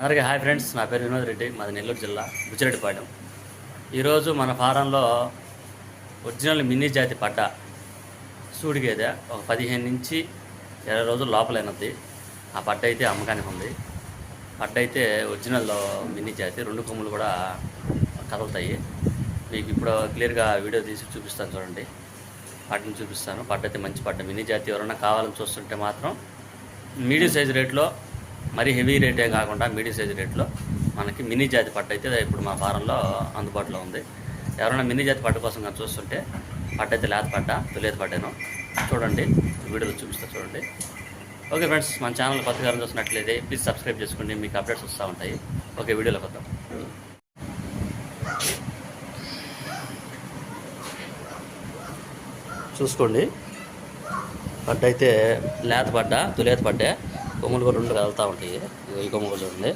అందరికీ hi friends, నా పేరు వినోద్ రెడ్డి, మాది నెల్లూరు జిల్లా బుచ్చిరెడ్డిపాలెం. ఈరోజు మన ఫారంలో ఒరిజినల్ మినీ జాతి పడ్డ సూడి గేదె ఒక 15 నుంచి 20 రోజుల లోపలైనది. ఆ పడ్డ అయితే అమ్మకానికి ఉంది. పడ్డ అయితే ఒరిజినల్ మినీ జాతి, 2 కొమ్ములు కూడా కదులుతాయి. మీకు ఇప్పుడు క్లియర్గా వీడియో తీసి చూపిస్తాను, చూడండి. పడ్డని చూపిస్తాను. పడ్డ అయితే మంచి పడ్డ, మినీ జాతి. ఎవరైనా కావాలని చూస్తుంటే మాత్రం మీడియం సైజు రేట్లో, మరీ హెవీ రేటే కాకుండా మీడియం సైజు రేట్లో మనకి మినీ జాతి పట్టు అయితే ఇప్పుడు మా ఫారంలో అందుబాటులో ఉంది. ఎవరైనా మినీ జాతి పట్టు కోసం కానీ చూస్తుంటే పట్టు అయితే లేత పడ్డ, తొలేత పడ్డాను. చూడండి, వీడియోలో చూపిస్తా, చూడండి. ఓకే ఫ్రెండ్స్, మన ఛానల్ కొత్తగా చూసినట్లయితే ప్లీజ్ సబ్స్క్రైబ్ చేసుకోండి, మీకు అప్డేట్స్ వస్తూ ఉంటాయి. ఓకే, వీడియోలో వద్దాం. చూసుకోండి, పడ్డ అయితే లేత పడ్డ, తొలేత పడ్డే. కొమ్ములు కూడా 2 కదులుతూ ఉంటాయి. ఈ కొమ్ము కూడా చూడండి.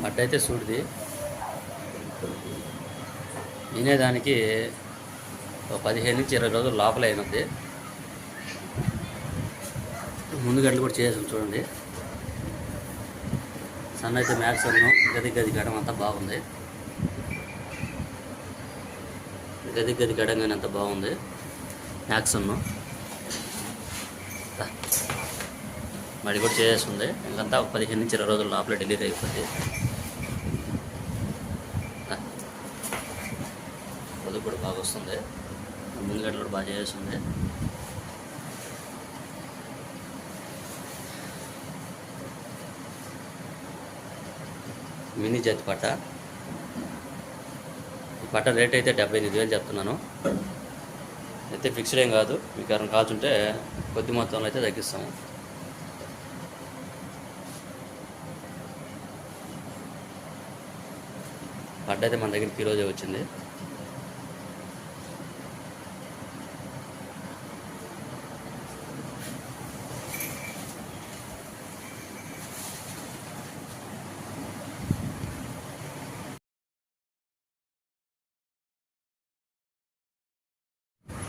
పడ్డ అయితే సూడిది. వినేదానికి ఒక 15 నుంచి 20 రోజులు లోపల అయినది. ముందు గంటలు కూడా చేసాం, చూడండి. సన్న అయితే మ్యాక్స్ అన్నాం. గది గడం అంతా బాగుంది. గది గడం కానీ అంతా బాగుంది. మ్యాక్స్ అన్నాం మడి కూడా చేసేస్తుంది. ఇంకంతా ఒక 15 నుంచి 20 రోజుల లోపల డెలివరీ అయిపోతుంది. పొదుపు కూడా బాగా వస్తుంది. ముందు గంటలు కూడా బాగా చేస్తుంది. మినీ జాతి పట్ట. ఈ పట్ట రేట్ అయితే 78,000 చెప్తున్నాను. అయితే ఫిక్స్డ్ ఏం కాదు, మీకు ఎవరైనా కావాల్సింటే కొద్ది మొత్తంలో అయితే తగ్గిస్తాము. పడ్డ అయితే మన దగ్గరికి ఈరోజే వచ్చింది.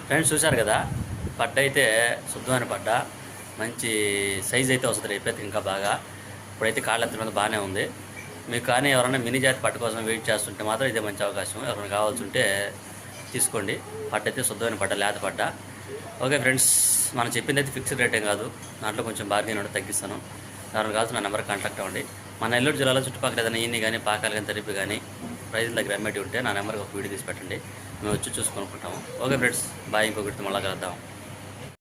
ఫ్రెండ్స్, చూశారు కదా, పడ్డ అయితే శుద్ధమైన పడ్డ, మంచి సైజ్ అయితే వస్తుంది. రేపైతే ఇంకా బాగా. ఇప్పుడైతే కాళ్ళెత్తల మీద బాగానే ఉంది. మీకు కానీ ఎవరైనా మినీ జాతి పట్టు కోసం వెయిట్ చేస్తుంటే మాత్రం ఇదే మంచి అవకాశం. ఎవరైనా కావాల్సి ఉంటే తీసుకోండి. పట్టు అయితే శుద్ధమైన పడ్డ, లేత పడ్డ. ఓకే ఫ్రెండ్స్, మనం చెప్పింది అయితే ఫిక్స్డ్ రేట్ ఏం కాదు. దాంట్లో కొంచెం బార్గెన్ ఉంటే తగ్గిస్తాను. ఎవరైనా కావాల్సిన నా నెంబర్ కాంటాక్ట్ అవ్వండి. మన నెల్లూరు జిల్లాలో చుట్టుపక్కల ఏదైనా ఈయన్ని కానీ, పాకాలు కానీ, తరిపి కానీ ప్రైజుల దగ్గర అమ్మేటి ఉంటే నా నెంబర్కి ఒక వీడియో తీసి పెట్టండి. మేము వచ్చి చూసుకొనుకుంటాము. Okay friends, bye. ఇంకొకటి మళ్ళీ కలుద్దాం.